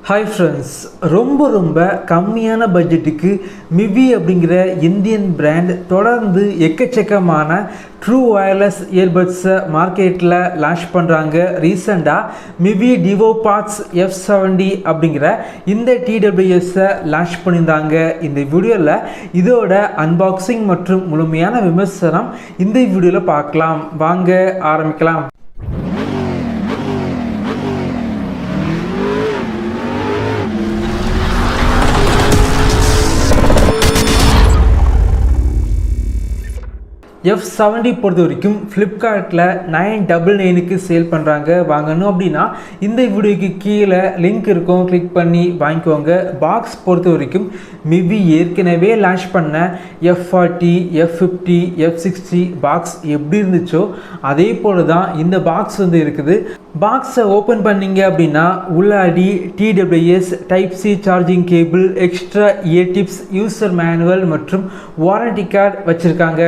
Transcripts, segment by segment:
Hi friends, ரொம்ப கம்மியான பட்ஜெட்டுக்கு மிவி அப்படிங்கிற இந்தியன் பிராண்ட் தொடர்ந்து எக்கச்சக்கமான ட்ரூ வயர்லெஸ் இயர்பட்ஸை மார்க்கெட்டில் லான்ச் பண்ணுறாங்க. ரீசெண்டாக மிவி DuoPods F70 அப்படிங்கிற இந்த TWSஐ லான்ச் பண்ணியிருந்தாங்க. இந்த வீடியோவில் இதோட அன்பாக்சிங் மற்றும் முழுமையான விமர்சனம் இந்த வீடியோவில் பார்க்கலாம். வாங்க ஆரம்பிக்கலாம். F70 பொறுத்த வரைக்கும் ஃப்ளிப்கார்ட்டில் 999க்கு சேல் பண்ணுறாங்க. வாங்கணும் அப்படின்னா இந்த வீடியோக்கு கீழே லிங்க் இருக்கும், கிளிக் பண்ணி வாங்கிக்கோங்க. பாக்ஸ் பொறுத்த வரைக்கும் மிவி ஏற்கனவே லான்ச் பண்ண F40, F50, F60 பாக்ஸ் எப்படி இருந்துச்சோ அதே போல தான் இந்த பாக்ஸ் இருக்குது. பாக்ஸை ஓப்பன் பண்ணிங்க அப்படின்னா உள்ளாடி TWS Type-C charging cable, extra year tips, user manual மற்றும் வாரண்டி கார்டு வச்சுருக்காங்க.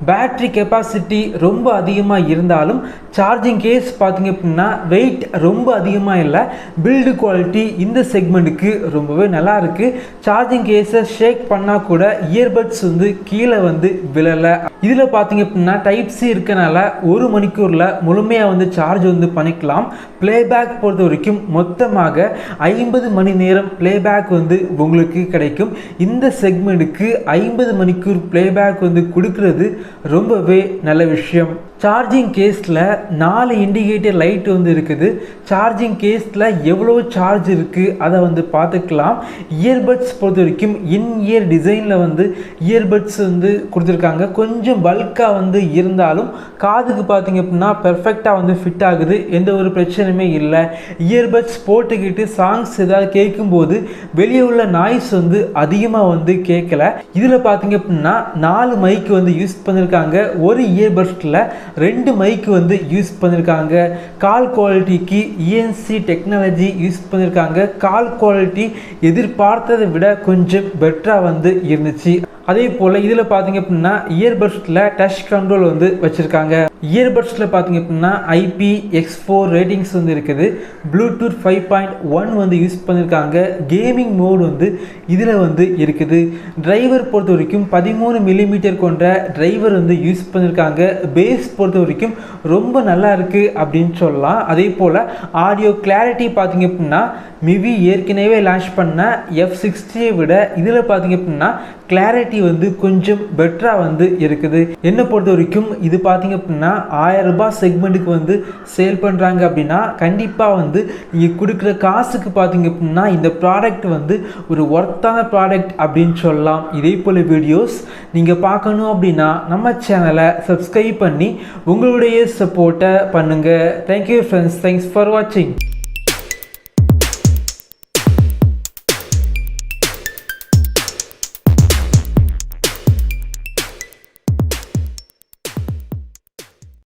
பேட்ரி கெப்பாசிட்டி ரொம்ப அதிகமாக இருந்தாலும் சார்ஜிங் கேஸ் பார்த்திங்க அப்படின்னா வெயிட் ரொம்ப அதிகமாக இல்லை. பில்டு குவாலிட்டி இந்த செக்மெண்ட்டுக்கு ரொம்பவே நல்லா இருக்குது. சார்ஜிங் கேஸை ஷேக் பண்ணால் கூட இயர்பட்ஸ் கீழே விழலை. இதில் பார்த்திங்க அப்படின்னா Type-C இருக்கனால 1 மணிக்கூரில் முழுமையாக சார்ஜ் பண்ணிக்கலாம். ப்ளேபேக் பொறுத்த வரைக்கும் மொத்தமாக 50 மணி நேரம் ப்ளேபேக் உங்களுக்கு கிடைக்கும். இந்த செக்மெண்ட்டுக்கு 50 மணிக்கூர் ப்ளேபேக் கொடுக்கறது ரொம்பவே நல்ல விஷயம். சார்ஜிங் கேஸில் 4 இண்டிகேட்டர் லைட் இருக்குது. சார்ஜிங் கேஸில் எவ்வளோ சார்ஜ் இருக்குது அதை பார்த்துக்கலாம். இயர்பட்ஸ் பொறுத்த வரைக்கும் இன் இயர் டிசைனில் இயர்பட்ஸ் கொடுத்துருக்காங்க. கொஞ்சம் பல்காக இருந்தாலும் காதுக்கு பார்த்திங்க அப்படின்னா பெர்ஃபெக்டாக ஃபிட் ஆகுது. எந்த ஒரு பிரச்சனையுமே இல்லை. இயர்பட்ஸ் போட்டுக்கிட்டு சாங்ஸ் ஏதாவது கேட்கும்போது வெளியே உள்ள நாய்ஸ் அதிகமாக கேட்கல. இதில் பார்த்திங்க அப்படின்னா 4 மைக் யூஸ் பண்ணியிருக்காங்க. ஒரு இயர்பட்ஸில் 2 மைக் யூஸ் பண்ணியிருக்காங்க. கால் குவாலிட்டிக்கு ENC டெக்னாலஜி யூஸ் பண்ணியிருக்காங்க. கால் குவாலிட்டி எதிர்பார்த்ததை விட கொஞ்சம் பெட்டராக இருந்துச்சு. அதே போல் இதில் பார்த்திங்க அப்படின்னா இயர்பட்ஸில் டச் கண்ட்ரோல் வச்சுருக்காங்க. இயர்பட்ஸில் பார்த்திங்க அப்படின்னா IPX4 ரேட்டிங்ஸ் இருக்குது. ப்ளூடூத் 5.1 யூஸ் பண்ணியிருக்காங்க. கேமிங் மோடு இதில் இருக்குது. டிரைவர் பொறுத்த வரைக்கும் 13 மில்லிமீட்டர் கொண்ட டிரைவர் யூஸ் பண்ணியிருக்காங்க. பேஸ் பொறுத்த வரைக்கும் ரொம்ப நல்லா இருக்குது அப்படின்னு சொல்லலாம். அதே போல் ஆடியோ கிளாரிட்டி பார்த்திங்க அப்படின்னா மிவி ஏற்கனவே லான்ச் பண்ண F60 விட இதில் பார்த்திங்க அப்படின்னா கிளாரிட்டி கொஞ்சம் பெட்டராக இருக்குது. என்னை பொறுத்த வரைக்கும் இது பார்த்திங்க அப்படின்னா 1000 ரூபாய் செக்மெண்ட்டுக்கு சேல் பண்ணுறாங்க அப்படின்னா கண்டிப்பாக நீங்கள் கொடுக்குற காசுக்கு பார்த்திங்க அப்படின்னா இந்த ப்ராடக்ட் ஒரு ஒர்த்தான ப்ராடக்ட் அப்படின்னு சொல்லலாம். இதே போல் வீடியோஸ் நீங்கள் பார்க்கணும் அப்படின்னா நம்ம சேனலை சப்ஸ்கிரைப் பண்ணி உங்களுடைய சப்போர்ட்டை பண்ணுங்கள். தேங்க்யூ ஃப்ரெண்ட்ஸ், தேங்க்ஸ் ஃபார் வாட்சிங்.